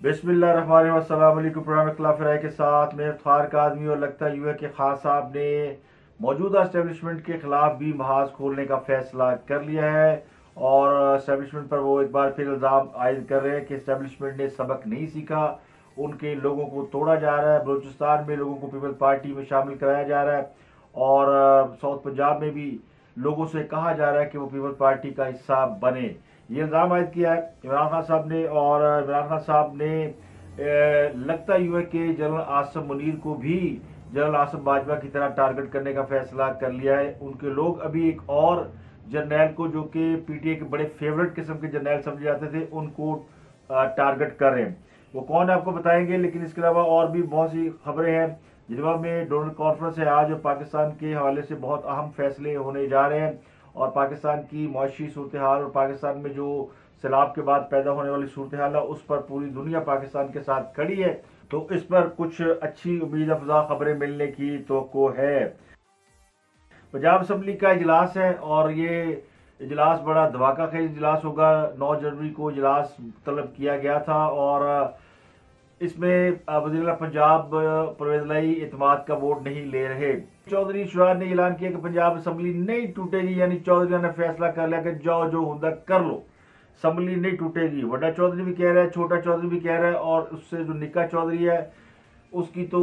बिस्मिल्लाहिर्रहमानिर्रहीम। अस्सलाम वालेकुम। प्रोग्राम इख्तिलाफ राय के साथ मैं इफ्तार का आदमी और लगता यूं है कि खान साहब ने मौजूदा इस्टेब्लिशमेंट के खिलाफ भी महाज खोलने का फैसला कर लिया है और इस्टेब्लिशमेंट पर वो एक बार फिर इल्ज़ाम आयद कर रहे हैं कि इस्टेब्लिशमेंट ने सबक नहीं सीखा, उनके लोगों को तोड़ा जा रहा है। बलूचिस्तान में लोगों को पीपल्स पार्टी में शामिल कराया जा रहा है और साउथ पंजाब में भी लोगों से कहा जा रहा है कि वो पीपल्स पार्टी का हिस्सा बने। ये इल्ज़ाम आयद किया है इमरान खान साहब ने और इमरान खान साहब ने लगता यूं है कि जनरल आसिम मुनीर को भी जनरल आसिम बाजवा की तरह टारगेट करने का फैसला कर लिया है। उनके लोग अभी एक और जर्नैल को, जो कि पीटीए के बड़े फेवरेट किस्म के जर्नैल समझे जाते थे, उनको टारगेट कर रहे हैं। वो कौन है आपको बताएंगे, लेकिन इसके अलावा और भी बहुत सी खबरें हैं। जिनेवा में डोनल कॉन्फ्रेंस है आज, पाकिस्तान के हवाले से बहुत अहम फैसले होने जा रहे हैं और पाकिस्तान की मुआशी सूरत हाल और पाकिस्तान में जो सैलाब के बाद पैदा होने वाली सूरत हाल है उस पर पूरी दुनिया पाकिस्तान के साथ खड़ी है। तो इस पर कुछ अच्छी उम्मीद अफजा खबरें मिलने की तवक्को है। पंजाब असम्बली का इजलास है और ये इजलास बड़ा धमाका खेज इजलास होगा। 9 जनवरी को इजलास तलब किया गया था और इसमें वज़ीर पंजाब परवेज़ लाई एतमाद का वोट नहीं ले रहे। चौधरी शुरान ने ऐलान किया कि पंजाब असम्बली नहीं टूटेगी, यानी चौधरी ने फैसला कर लिया कि जाओ जो होता कर लो, असम्बली नहीं टूटेगी। बड़ा चौधरी भी कह रहा है, छोटा चौधरी भी कह रहा है और उससे जो निक्का चौधरी है उसकी तो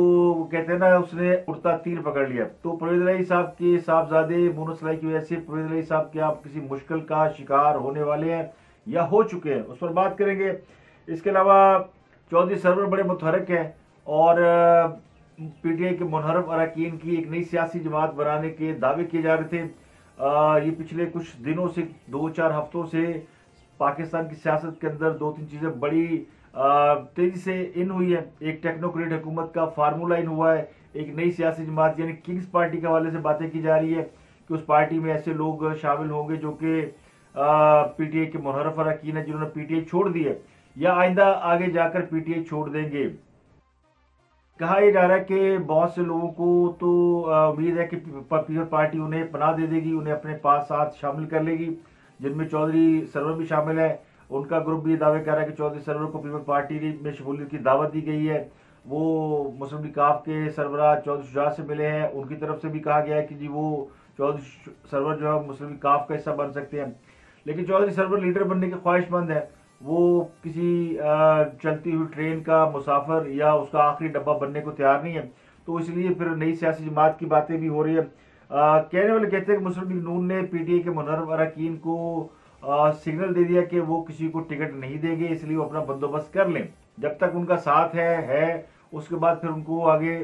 कहते हैं ना, उसने उड़ता तीर पकड़ लिया। तो परवेज़ लाई साहब के साहबजादे मोनस लाई की वजह से परवेज़ लाई साहब के आप किसी मुश्किल का शिकार होने वाले हैं या हो चुके हैं, उस पर बात करेंगे। इसके अलावा चौधरी सरवर बड़े मुतहरक हैं और पीटीआई के मुनहरफ अरकान की एक नई सियासी जमात बनाने के दावे किए जा रहे थे। ये पिछले कुछ दिनों से, 2-4 हफ्तों से पाकिस्तान की सियासत के अंदर 2-3 चीज़ें बड़ी तेजी से इन हुई है। एक टेक्नोक्रेट हुकूमत का फार्मूला इन हुआ है, एक नई सियासी जमात यानी किंग्स पार्टी के हवाले से बातें की जा रही है कि उस पार्टी में ऐसे लोग शामिल होंगे जो कि पीटीआई के मुनहरफ अरकान है, जिन्होंने पीटीआई छोड़ दी है या आइंदा आगे जाकर पीटीआई छोड़ देंगे। कहा यह जा रहा है कि बहुत से लोगों को तो उम्मीद है कि पीपल्स पार्टी उन्हें पनाह दे देगी, उन्हें अपने पास साथ शामिल कर लेगी, जिनमें चौधरी सरवर भी शामिल है। उनका ग्रुप भी दावे कर रहा है कि चौधरी सरवर को पीपल्स पार्टी में शमूलियत की दावत दी गई है। वो मुस्लिम लीग काफ के सरबराह चौधरी शुजात से मिले हैं, उनकी तरफ से भी कहा गया है कि जी वो चौधरी सरवर जो है मुस्लिम लीग काफ का हिस्सा बन सकते हैं। लेकिन चौधरी सरवर लीडर बनने के ख्वाहिशमंद है, वो किसी चलती हुई ट्रेन का मुसाफिर या उसका आखिरी डब्बा बनने को तैयार नहीं है। तो इसलिए फिर नई सियासी जमात की बातें भी हो रही है। कहने वाले कहते हैं कि मुस्लिम लीग नून ने पीटीआई के मुनहरफ अरकान को सिग्नल दे दिया कि वो किसी को टिकट नहीं देंगे, इसलिए वो अपना बंदोबस्त कर लें। जब तक उनका साथ है उसके बाद फिर उनको आगे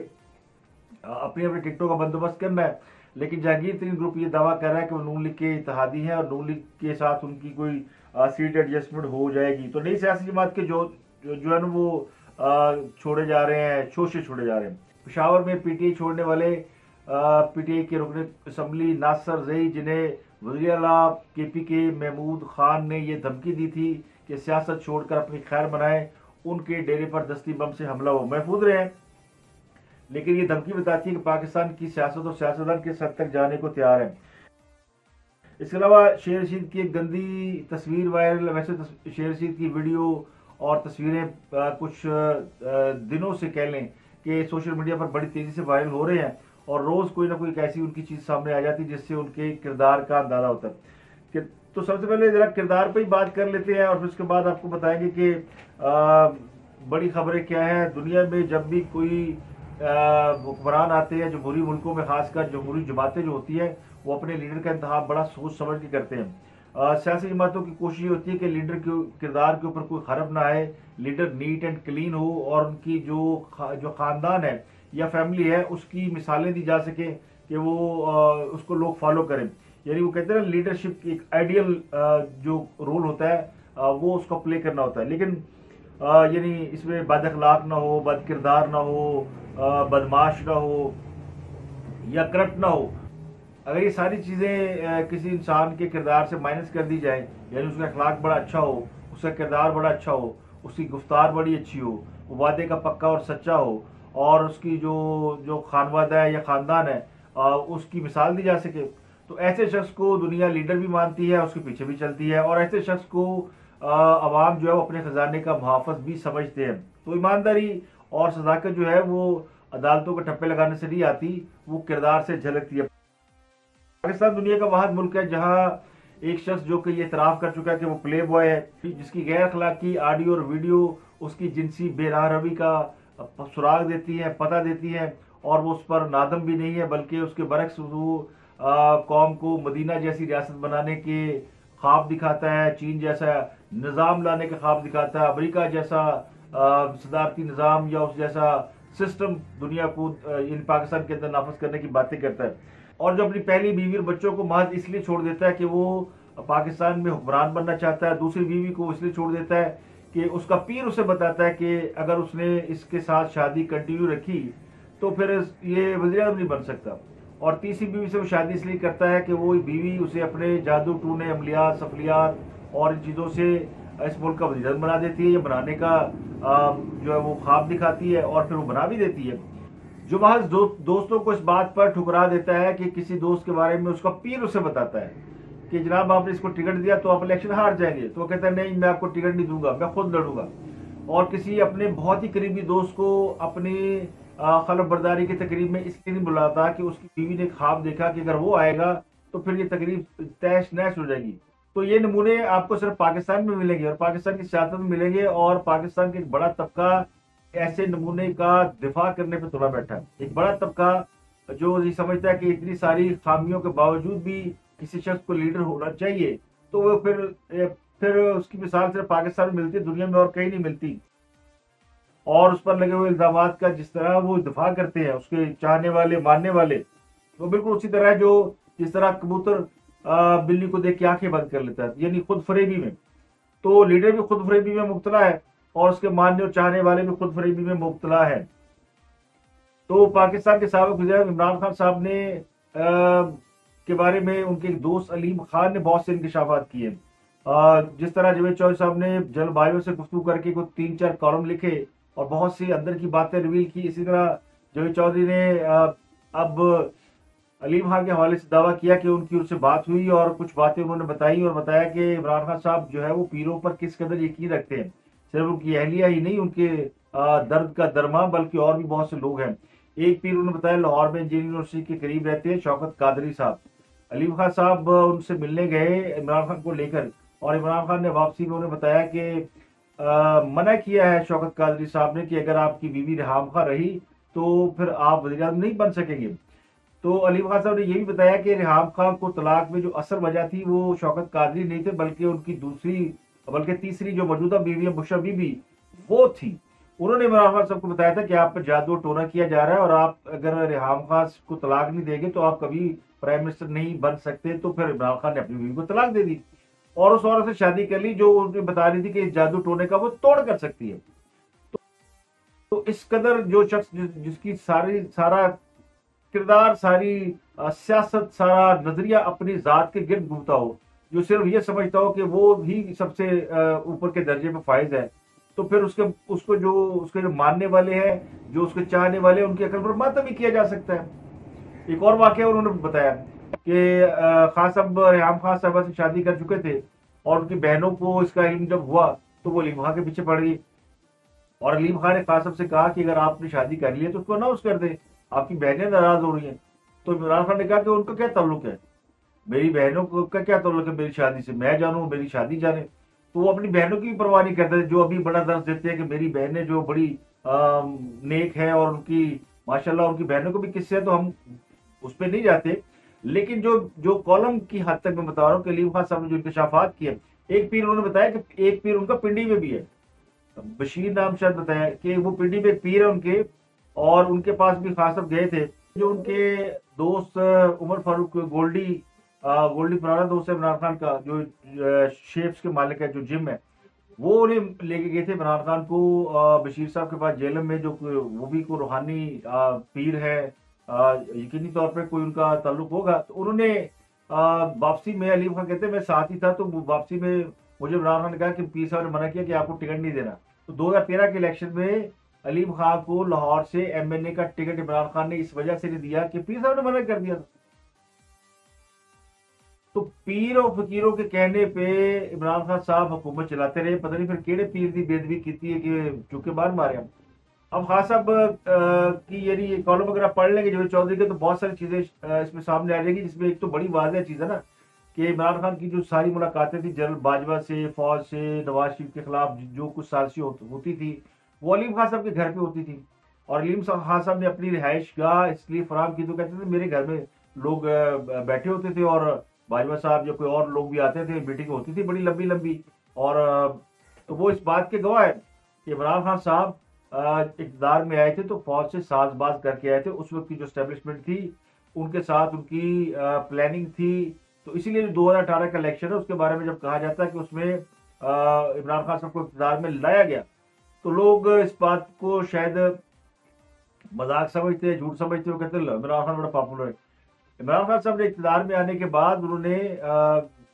अपनी अपनी टिकटों का बंदोबस्त करना है। लेकिन जहांगीर तरीन ग्रुप ये दावा कर रहा है कि वो नून लीग के इत्तेहादी हैं और नून लीग के साथ उनकी कोई सीट एडजस्टमेंट हो जाएगी। तो नई सियासी जमात के जो है ना वो छोड़े जा रहे हैं, शोषे छोड़े जा रहे हैं। पेशावर में पीटीआई छोड़ने वाले पीटीआई के रुकन असम्बली नासर जई, जिन्हें वज़ीर आला केपी के महमूद खान ने यह धमकी दी थी कि सियासत छोड़कर अपनी खैर बनाएं, उनके डेरे पर दस्ती बम से हमला हो महफूज रहे हैं। लेकिन ये धमकी बताती है कि पाकिस्तान की सियासत और सियासतदान किस हद तक जाने को तैयार है। इसके अलावा शेर रशीद की एक गंदी तस्वीर वायरल, वैसे शेर रशीद की वीडियो और तस्वीरें कुछ दिनों से कह लें कि सोशल मीडिया पर बड़ी तेज़ी से वायरल हो रहे हैं और रोज़ कोई ना कोई एक ऐसी उनकी चीज़ सामने आ जाती है जिससे उनके किरदार का अंदाज़ा होता है। तो सबसे पहले ज़रा किरदार पर ही बात कर लेते हैं और फिर उसके बाद आपको बताएंगे कि बड़ी खबरें क्या हैं। दुनिया में जब भी कोई हुक्मरान आते हैं जमहूरी मुल्कों में, खासकर जमहूरी जमातें जो होती हैं, वो अपने लीडर का इंतखाब बड़ा सोच समझ के करते हैं। सियासी जमातों की कोशिश होती है कि लीडर के किरदार के ऊपर कोई खरब ना आए, लीडर नीट एंड क्लीन हो और उनकी जो ख़ानदान है या फैमिली है उसकी मिसालें दी जा सके कि वो उसको लोग फॉलो करें। यानी वो कहते हैं ना, लीडरशिप की एक आइडियल जो रोल होता है वो उसको प्ले करना होता है। लेकिन यानी इसमें बद अखलाक ना हो, बद किरदार ना हो, बदमाश ना हो या करप्ट ना हो। अगर ये सारी चीज़ें किसी इंसान के किरदार से माइनस कर दी जाए, यानी उसका अखलाक बड़ा अच्छा हो, उसका किरदार बड़ा अच्छा हो, उसकी गुफ्तार बड़ी अच्छी हो, वो वादे का पक्का और सच्चा हो और उसकी जो जो खानवादा है या ख़ानदान है उसकी मिसाल दी जा सके, तो ऐसे शख्स को दुनिया लीडर भी मानती है, उसके पीछे भी चलती है और ऐसे शख्स को अवाम जो है वो अपने खजाने का मुहाफ़िज़ भी समझते हैं। तो ईमानदारी और सदाकत जो है वो अदालतों को ठप्पे लगाने से नहीं आती, वो किरदार से झलकती है। पाकिस्तान दुनिया का वाहिद मुल्क है जहां एक शख्स जो कि ये इतराफ़ कर चुका है कि वो प्ले बॉय है, जिसकी गैर अखलाकी ऑडियो और वीडियो उसकी जिनसी बेराहरवी का सुराग देती है, पता देती है, और वो उस पर नादम भी नहीं है, बल्कि उसके बरक्स वो कौम को मदीना जैसी रियासत बनाने के ख्वाब दिखाता है, चीन जैसा निज़ाम लाने का ख्वाब दिखाता है, अमेरिका जैसा सदारती निज़ाम या उस जैसा सिस्टम दुनिया को इन पाकिस्तान के अंदर नाफज करने की बातें करता है। और जो अपनी पहली बीवी और बच्चों को महज इसलिए छोड़ देता है कि वो पाकिस्तान में हुक्मरान बनना चाहता है, दूसरी बीवी को इसलिए छोड़ देता है कि उसका पीर उसे बताता है कि अगर उसने इसके साथ शादी कंटिन्यू रखी तो फिर ये वज़ीर आज़म नहीं बन सकता। और तीसरी बीवी से वो शादी इसलिए करता है कि वो बीवी उसे अपने जादू टूने अमलियात सफलियात और इन चीज़ों से इस मुल्क का वज़ीर आज़म बना देती है, या बनाने का जो है वो ख्वाब दिखाती है, और फिर वो बना भी देती है। जो महज दोस्तों को इस बात पर ठुकरा देता है कि किसी दोस्त के बारे में उसका पीर उसे बताता है कि जनाब आपने इसको टिकट दिया तो आप इलेक्शन हार जाएंगे, तो वो कहता है नहीं मैं आपको टिकट नहीं दूंगा, मैं खुद लड़ूंगा। और किसी अपने बहुत ही करीबी दोस्त को अपनी खलफ बरदारी की तकरीब में इसलिए नहीं बुलाता कि उसकी बीवी ने ख्वाब देखा कि अगर वो आएगा तो फिर ये तकरीब तहस नहस हो जाएगी। तो ये नमूने आपको सिर्फ पाकिस्तान में मिलेंगे और पाकिस्तान की सियासत में मिलेंगे, और पाकिस्तान का एक बड़ा तबका ऐसे नमूने का दिफा करने पर तुला बैठा है। एक बड़ा तबका जो ये समझता है कि इतनी सारी खामियों के बावजूद भी किसी शख्स को लीडर होना चाहिए, तो वो फिर उसकी मिसाल सिर्फ पाकिस्तान में मिलती है, दुनिया में और कहीं नहीं मिलती। और उस पर लगे हुए इल्जामात का जिस तरह वो दिफा करते हैं उसके चाहने वाले मानने वाले, वो बिल्कुल उसी तरह जो जिस तरह कबूतर बिल्ली को देख के आंखें बंद कर लेता है, यानी खुद फरेबी में। तो लीडर भी खुद फरेबी में मुब्तला है और उसके मानने और चाहने वाले भी खुद फरेबी में मुब्तला है। तो पाकिस्तान के साबिक वज़ीर इमरान खान साहब ने के बारे में उनके एक दोस्त अलीम खान ने बहुत से इंकशाफात किए। जिस तरह जावेद चौधरी साहब ने जलवायु से गुफ्तगू करके कुछ 3-4 कॉलम लिखे और बहुत सी अंदर की बातें रिवील की, इसी तरह जावेद चौधरी ने अब अलीम खान के हवाले से दावा किया कि उनकी उनसे बात हुई और कुछ बातें उन्होंने बताई और बताया कि इमरान खान साहब जो है वो पीरों पर किस कदर यकीन रखते हैं। सिर्फ उनकी अहलिया ही नहीं, उनके दर्द का दरमा, बल्कि और भी बहुत से लोग हैं। एक पीर उन्होंने बताया लाहौर में इंजीनियरिंग यूनिवर्सिटी के करीब रहते हैं, शौकत कादरी साहब। अलीम खान साहब उनसे मिलने गए इमरान खान को लेकर, और इमरान खान ने वापसी में उन्हें बताया कि मना किया है शौकत कादरी साहब ने कि अगर आपकी बीवी रिहाम खां रही तो फिर आप वज़ीर आज़म नहीं बन सकेंगे। तो अलीम खान साहब ने यह भी बताया कि रिहाम खां को तलाक में जो असल वजह थी वो शौकत कादरी नहीं थे, बल्कि उनकी बल्कि तीसरी जो मौजूदा बीवी है बुशरा बीबी, वो थी। उन्होंने इमरान खान साहब को बताया था कि आप पर जादू टोना किया जा रहा है और आप अगर रिहाम खान को तलाक नहीं देंगे तो आप कभी प्राइम मिनिस्टर नहीं बन सकते। तो फिर इमरान खान ने अपनी बीवी को तलाक दे दी और उस औरत से शादी कर ली जो उन्हें बता रही थी कि इस जादू टोने का वो तोड़ कर सकती है। तो इस कदर जो शख्स जिसकी सारा किरदार, सारी सियासत, सारा नजरिया अपनी जात के गिर्द घूमता हो, जो सिर्फ ये समझता हो कि वो ही सबसे ऊपर के दर्जे पे फायज है, तो फिर उसके जो मानने वाले हैं, जो उसके चाहने वाले हैं, उनकी अकल पर मातम भी किया जा सकता है। एक और वाकया उन्होंने बताया कि खान साहब रेहाम खान साहबा से शादी कर चुके थे और उनकी बहनों को इसका इल्म जब हुआ तो वो अलीम खान के पीछे पड़ गई, और अलीम खान ने खान साहब से कहा कि अगर आपने शादी कर ली है तो उसको अनाउंस कर दे, आपकी बहनें नाराज हो रही हैं। तो इमरान खान ने कहा कि उनका क्या ताल्लुक है, मेरी बहनों का क्या ताल्लुक है मेरी शादी से, मैं जानूं मेरी शादी जाने। तो वो अपनी बहनों की भी परवाह नहीं करते, जो अभी बड़ा दर्ज देते हैं कि मेरी बहनें जो बड़ी नेक है और उनकी माशाल्लाह उनकी बहनों को भी किस्से है, तो हम उस पर नहीं जाते। लेकिन जो जो कॉलम की हद तक मैं बता रहा हूँ कि अलीम खान साहब ने जो इंकशाफात किए, एक पीर उन्होंने बताया कि एक पीर उनका पिंडी में भी है, बशीर नाम शायद बताया कि वो पिंडी में एक पीर है उनके, और उनके पास भी खास साहब गए थे। जो उनके दोस्त उमर फारूक गोल्डी पुराना दोस्त है इमरान खान का, जो शेफ्स के मालिक है, जो जिम है, वो उन्हें लेके गए थे इमरान खान को बशीर साहब के पास जेलम में, जो वो भी कोई रूहानी पीर है, यकीनी तौर पे कोई उनका ताल्लुक होगा। तो उन्होंने वापसी में, अलीम खान कहते हैं मैं साथ ही था, तो वापसी में मुझे इमरान खान ने कहा कि पीर साहब ने मना किया कि आपको टिकट नहीं देना। तो 2013 के इलेक्शन में अलीम खान को लाहौर से एमएनए का टिकट इमरान खान ने इस वजह से नहीं दिया कि पीर साहब ने मना कर दिया था। तो पीर और फकीरों के कहने पे इमरान खान साहब हुकूमत चलाते रहे। पता नहीं फिर केड़े पीर की बेदबी की है कि चुके बाहर मारे हम। अब खान साहब की यदि कॉलम अगर आप पढ़ लेंगे जावेद चौधरी के, तो बहुत सारी चीजें इसमें सामने आ जाएगी, जिसमें एक तो बड़ी वाज़ेह चीज है ना कि इमरान खान की जो सारी मुलाकातें थी जनरल बाजवा से, फौज से, नवाज शरीफ के खिलाफ जो कुछ साजिशें होती थी, वो अलीम खान साहब के घर पे होती थी। और खान साहब ने अपनी रिहाइश गाह इसलिए फराम की, तो कहते थे मेरे घर में लोग बैठे होते थे और बाजवा साहब या कोई और लोग भी आते थे, मीटिंग होती थी बड़ी लंबी लंबी। और तो वो इस बात के गवाह है कि इमरान खान साहब इक़्तिदार में आए थे तो फौज से साजबाज करके आए थे। उस वक्त की जो एस्टेब्लिशमेंट थी उनके साथ उनकी प्लानिंग थी। तो इसीलिए जो 2018 का इलेक्शन है उसके बारे में जब कहा जाता है कि उसमें इमरान खान साहब को इक़्तिदार में लाया गया, तो लोग इस बात को शायद मजाक समझते हैं, झूठ समझते हो, कहते हैं इमरान खान बड़ा पॉपुलर है। इमरान खान साहब ने इक़्तिदार में आने के बाद उन्होंने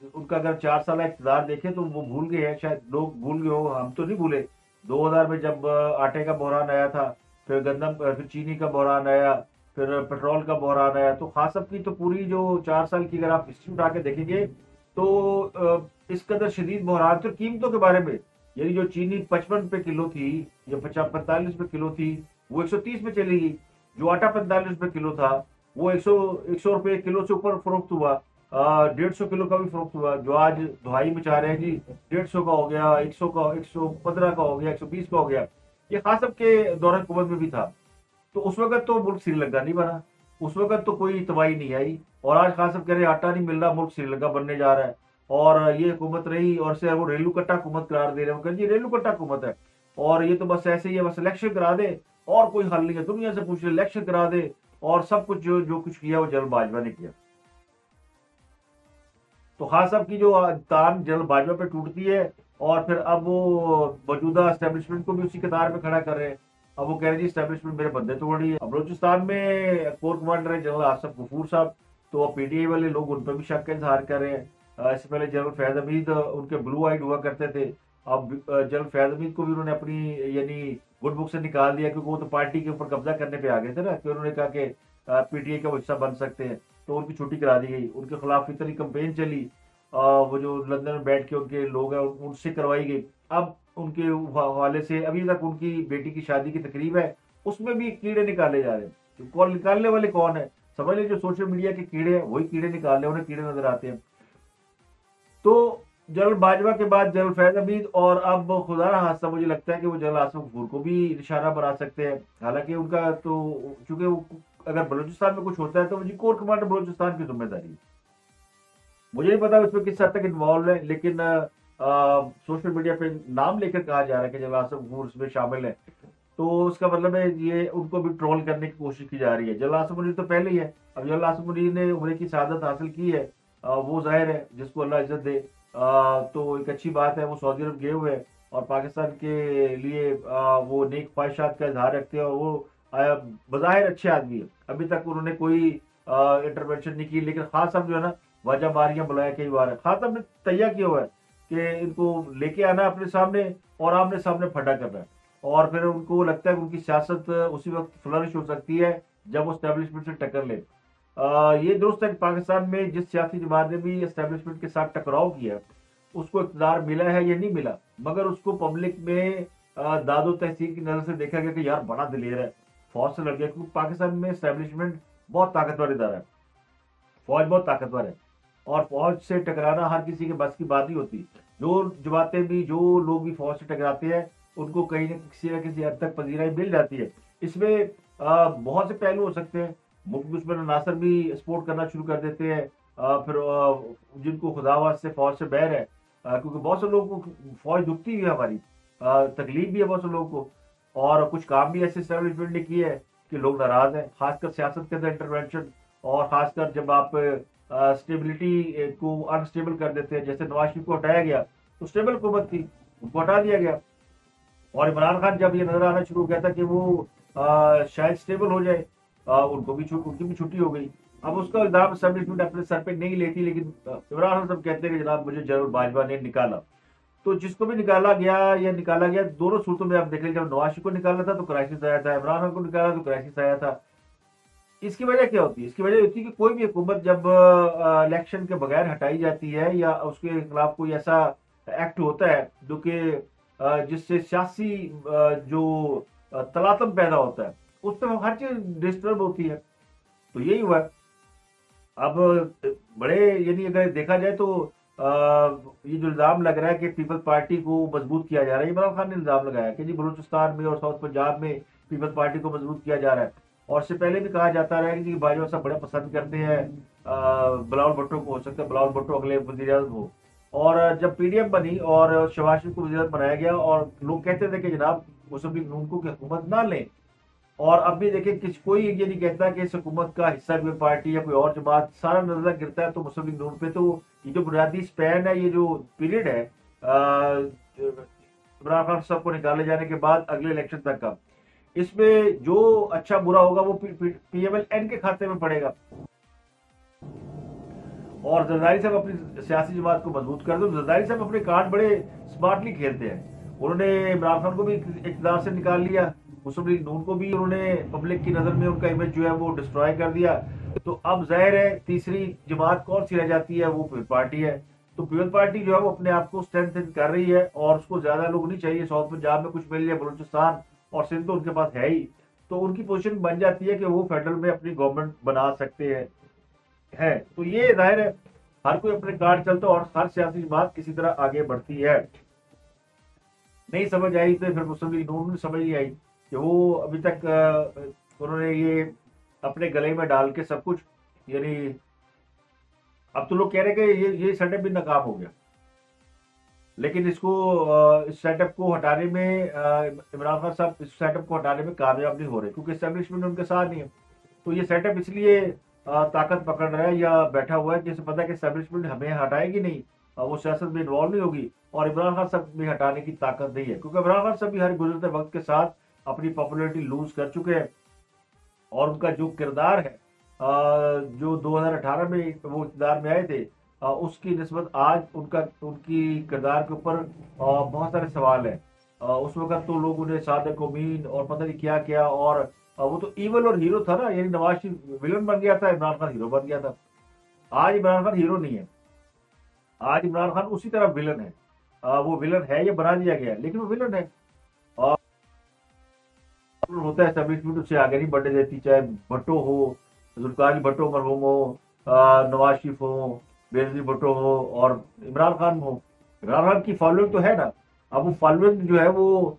उनका अगर 4 साल इक़्तिदार देखे तो वो भूल गए हैं, शायद लोग भूल गए हो, हम तो नहीं भूले। 2000 में जब आटे का बहरान आया था, फिर गंदम, फिर चीनी का बहरान आया, फिर पेट्रोल का बहरान आया। तो खास साहब की तो पूरी जो 4 साल की अगर आप हिस्ट्री उठा के देखेंगे तो इस कदर शदीद बहरान थे कीमतों के बारे में। यानी जो चीनी 55 रुपए किलो थी या 45 रुपए किलो थी, वो 130 में चली गई। जो आटा 45 रुपए किलो था, वो 100 रुपए किलो से ऊपर फरोख्त हुआ। 150 किलो का भी फरोख्त हुआ। जो आज दुहाई मचा रहे हैं जी, 150 का हो गया, 100 का, 115 का हो गया, 120 का हो गया। ये खास साहब के दौरान हुकूमत में भी था। तो उस वक्त तो मुल्क श्रीलंका नहीं बना, उस वक्त तो कोई तबाही नहीं आई। और आज खान साहब कह रहे हैं आटा नहीं मिल रहा, मुल्क श्रीलंका बनने जा रहा है। और ये हुकूमत रही और से वो रेलू कट्टा हुकूमत करार दे रहे हैं। वो कह जी रेलू कट्टा हुकूमत है और ये तो बस ऐसे ही है, बस इलेक्शन करा दे और कोई हल नहीं है। दुनिया से पूछ ले, इलेक्शन करा दे और सब कुछ जो जो कुछ किया वो जनरल बाजवा ने किया। तो खान साहब की जो तान जनरल बाजवा पे टूटती है और फिर अब वो मौजूदा एस्टेब्लिशमेंट को भी उसी कतार में खड़ा कर रहे हैं। अब वो कह रहे हैं जी एस्टेब्लिशमेंट मेरे बंदे तोड़ रही है। अब बलूचिस्तान में कोर कमांडर है जनरल आसफ गफूर साहब, तो अब पीटीआई वाले लोग उन पर भी शक का इजहार कर रहे हैं। इससे पहले जनरल फैज हमीद उनके ब्लू आइड हुआ करते थे। अब जनरल फैज हमीद को भी उन्होंने अपनी यानी गुड बुक से निकाल दिया, क्योंकि वो तो पार्टी के ऊपर कब्जा करने पे आ गए थे ना, कि उन्होंने कहा कि पीटीआई का वो हिस्सा बन सकते हैं। तो उनकी छुट्टी करा दी गई, उनके खिलाफ इतनी कंपेन चली, वो जो लंदन में बैठ के उनके लोग हैं उनसे करवाई गई। अब उनके हवाले से अभी तक उनकी बेटी की शादी की तकरीब है, उसमें भी कीड़े निकाले जा रहे हैं। तो कौन निकालने वाले कौन है? समझ लीजिए जो सोशल मीडिया के कीड़े हैं वही कीड़े निकाल रहे हैं, उन्हें कीड़े नजर आते हैं। तो जनरल बाजवा के बाद जनरल फैज हमीद और अब खुदा ना हादसा मुझे लगता है कि वो जनरल आसिफ गफूर को भी निशाना बना सकते हैं। हालांकि उनका तो चूंकि वो अगर बलूचिस्तान में कुछ होता है तो वो जी कोर कमांडर बलूचिस्तान की जिम्मेदारी है। मुझे नहीं पता उसमें किस हद तक इन्वॉल्व है, लेकिन सोशल मीडिया पे नाम लेकर कहा जा रहा है कि जनरल आसिफ गफूर इसमें शामिल है। तो उसका मतलब है ये उनको भी ट्रोल करने की कोशिश की जा रही है। जनरल आसिफ मुनीर तो पहले ही है। अब जनरल आसिफ मुनीर ने उम्र की शहादत हासिल की है, वो जाहिर है जिसको अल्लाह इज्जत दे। तो एक अच्छी बात है, वो सऊदी अरब गए हुए हैं और पाकिस्तान के लिए वो नेक ख्वाहिशात का इजहार रखते हैं और वो बज़ाहिर अच्छे आदमी है। अभी तक उन्होंने कोई इंटरवेंशन नहीं की, लेकिन खास साहब जो है ना वजह मारियां बुलाया कई बार है। खास साहब ने तैयार किया हुआ है कि इनको लेके आना अपने सामने और आमने सामने फटा करना है। और फिर उनको लगता है कि उनकी सियासत उसी वक्त फ्लरिश हो सकती है जब वो स्टैब्लिशमेंट से टक्कर ले। ये दुरुस्त है कि पाकिस्तान में जिस सियासी जमात ने भी एस्टेब्लिशमेंट के साथ टकराव किया उसको इक़्तिदार मिला है या नहीं मिला, मगर उसको पब्लिक में दादो तहसीन की नजर से देखा गया कि यार बड़ा दिलेर है, फौज से लड़ गया। क्योंकि पाकिस्तान में एस्टेब्लिशमेंट बहुत ताकतवर इदारा है, फौज बहुत ताकतवर है और फौज से टकराना हर किसी के बस की बात नहीं होती। जो जमातें भी, जो लोग भी फौज से टकराते हैं उनको कहीं ना किसी हद तक पजीराई मिल जाती है। इसमें बहुत से पहलू हो सकते हैं। मुल्क दुश्मन अनासर भी सपोर्ट करना शुरू कर देते हैं। फिर जिनको खुदावास से फौज से बैर है, क्योंकि बहुत से लोगों को फौज दुखती भी है हमारी, तकलीफ भी है बहुत से लोगों को। और कुछ काम भी ऐसे एस्टेब्लिशमेंट ने किए है कि लोग नाराज हैं, खासकर सियासत के अंदर इंटरवेंशन। और खासकर जब आप स्टेबिलिटी को अनस्टेबल कर देते हैं, जैसे नवाज शरीफ को हटाया गया तो स्टेबल हुकूमत थी, उनको हटा दिया गया। और इमरान खान जब ये नजर आना शुरू हो गया था कि वो शायद स्टेबल हो जाए, उनकी भी छुट्टी हो गई। अब उसका इल्जाम एस्टेब्लिशमेंट अपने सर पे नहीं लेती, लेकिन इमरान खान सब कहते हैं कि जनाब मुझे जनरल बाजवा ने निकाला। तो जिसको भी निकाला गया या निकाला गया, दोनों सूरतों में आप देख लीजिए, जब नवाज शरीफ को निकाला था तो क्राइसिस आया था, इमरान खान को निकाला तो क्राइसिस आया था। इसकी वजह क्या होती है? इसकी वजह होती है कि कोई भी हुकूमत जब इलेक्शन के बगैर हटाई जाती है या उसके खिलाफ कोई ऐसा एक्ट होता है जो कि जिससे सियासी जो तलातम पैदा होता है, उस पर हर चीज डिस्टर्ब होती है। तो यही हुआ है। अब बड़े यानी अगर देखा जाए तो ये जो इल्जाम लग रहा है कि पीपल्स पार्टी को मजबूत किया जा रहा है, इमरान खान ने इल्जाम लगाया कि जी बलूचिस्तान में और साउथ पंजाब में पीपल्स पार्टी को मजबूत किया जा रहा है। और इससे पहले भी कहा जाता रहा है कि जी भाजपा साहब बड़े पसंद करते हैं बिलावल भुट्टो को, हो सकता है बिलावल भुट्टो अगले वजीर आज़म हो। और जब पीडीएम बनी और शहबाज शरीफ को वजीर आज़म बनाया गया और लोग कहते थे कि जनाब मुस्लिम लीग नून को की हुकूमत ना लें, और अब भी देखिए कोई ये नहीं कहता कि इस हुकूमत का हिस्सा कोई पार्टी या कोई और जमात, सारा नजर गिरता है तो मुस्लिम लीग नून पे। तो ये जो बुनियादी स्पैन है, ये जो पीरियड है इमरान खान साहब को निकाले जाने के बाद अगले इलेक्शन तक का, इसमें जो अच्छा बुरा होगा वो पीएमएल-एन के खाते में पड़ेगा। और जरदारी साहब अपनी सियासी जमात को मजबूत कर दो। जरदारी साहब अपने कार्ड बड़े स्मार्टली खेलते हैं। उन्होंने इमरान खान को भी इक़्तिदार से निकाल लिया, मुस्लिम लीग नून को भी उन्होंने पब्लिक की नजर में उनका इमेज जो है वो डिस्ट्रॉय कर दिया। तो अब जाहिर है तीसरी जमात कौन सी रह जाती है, वो पीपल्स पार्टी है। तो पीपल्स पार्टी जो है वो अपने आप को स्ट्रेंथन कर रही है और उसको ज्यादा लोग नहीं चाहिए। साउथ पंजाब में कुछ मिल जाए, बलूचिस्तान और सिंध तो उनके पास है ही। तो उनकी पोजीशन बन जाती है कि वो फेडरल में अपनी गवर्नमेंट बना सकते हैं। तो ये जाहिर है हर कोई अपने कार्ड चलता है और हर सियासी जमात किसी तरह आगे बढ़ती है। नहीं समझ आई तो फिर मुस्लिम लीग नून में समझ नहीं आई कि वो अभी तक उन्होंने ये अपने गले में डाल के सब कुछ, यानी अब तो लोग कह रहे हैं कि ये सेटअप भी नाकाम हो गया। लेकिन इसको इस सेटअप को हटाने में इमरान खान साहब इस सेटअप को हटाने में कामयाब नहीं हो रहे क्योंकि एस्टेब्लिशमेंट उनके साथ नहीं है। तो ये सेटअप इसलिए ताकत पकड़ रहा है या बैठा हुआ है कि इसे पता है कि एस्टेब्लिशमेंट हमें हटाएगी नहीं, वो सियासत में इन्वॉल्व नहीं होगी और इमरान खान साहब में हटाने की ताकत नहीं है क्योंकि इमरान खान साहब भी हर गुजरते वक्त के साथ अपनी पॉपुलैरिटी लूज कर चुके हैं। और उनका जो किरदार है जो 2018 में वो इक़्तिदार में आए थे, उसकी निस्बत आज उनकी किरदार के ऊपर बहुत सारे सवाल हैं। उस वक्त तो लोग उन्हें सादिक अमीन और पता नहीं क्या क्या, और वो तो ईवल और हीरो था ना, यानी नवाज शरीफ विलन बन गया था, इमरान खान हीरो बन गया था। आज इमरान खान हीरो नहीं है, आज इमरान खान उसी तरह विलन है। वो विलन है, ये बना दिया गया है, लेकिन वो विलन है। और होता है एस्टेब्लिशमेंट उससे आगे नहीं बढ़ने देती, चाहे भट्टो हो, जुल्फकार भट्टो मरहूम हो, नवाज शरीफ हो, बेनजीर भुट्टो हो और इमरान खान हो। इमरान खान की फॉलोइंग तो है ना। अब वो फॉलोइंग जो है वो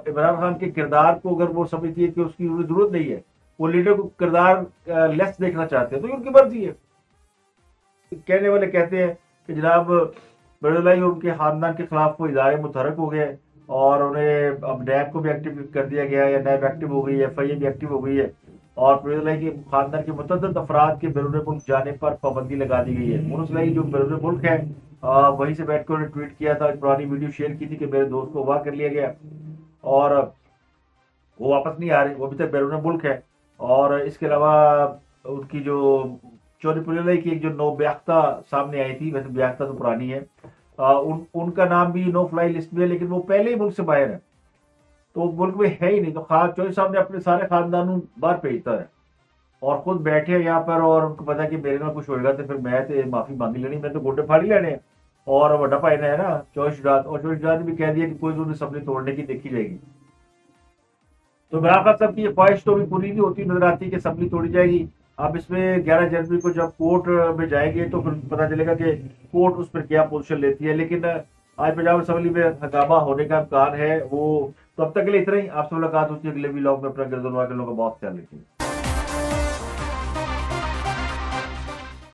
इमरान खान के किरदार को अगर वो समझती है कि उसकी जरूरत नहीं है, वो लीडर को किरदार लेस देखना चाहते हैं, तो ये उनकी मर्जी है। कहने वाले कहते हैं कि जनाब बरदलाई और उनके खानदान के खिलाफ वो इदारे मुतहरक हो गए और उन्हें अब नैब को भी एक्टिव कर दिया गया है, या नैब एक्टिव हो गई है, एफआईए भी एक्टिव हो गई है और बरदलाई के खानदान के मुतअद्दिद अफराद के बैरून मुल्क जाने पर पाबंदी लगा दी गई है। मुनसलाई जो बैरून मुल्क है वहीं से बैठ कर उन्होंने ट्वीट किया था, पुरानी वीडियो शेयर की थी कि मेरे दोस्त को अगवा कर लिया गया और वो वापस नहीं आ रहे, वो अभी तक बैरून मुल्क है। और इसके अलावा उनकी जो चौधरी पुलिलाई की एक जो नो ब्याख्ता सामने आई थी, वैसे ब्याख्ता तो पुरानी है, उनका नाम भी नो फ्लाई लिस्ट में है, लेकिन वो पहले ही मुल्क से बाहर है, तो मुल्क में है ही नहीं। तो खान चौधरी साहब ने अपने सारे खानदान बाहर भेजता है और खुद बैठे हैं यहाँ पर, और उनको पता है कि मेरे में कुछ होएगा तो फिर मैं तो माफी मांगी लेनी, मैं तो गोडे फाड़ी लेने हैं। और वड्डा भाई ने है ना चौधरी शुजात, और चौधरी शुजात ने भी कह दिया कि कोई उन्हें सबने तोड़ने की देखी जाएगी। तो इमरान खान साहब की ये ख्वाहिश तो भी पूरी नहीं होती नजर आती कि असम्बली तोड़ी जाएगी। अब इसमें 11 जनवरी को जब कोर्ट में जाएंगे तो फिर पता चलेगा कि कोर्ट उस पर क्या पोजीशन लेती है। लेकिन आज पंजाब असम्बली में हंगामा होने का इम्कान है वो। तो अब तक के लिए इतना ही। आपसे मुलाकात होती है अगले व्लॉग में। अपना गिरदनवा के लोगों का बहुत ख्याल रखिए।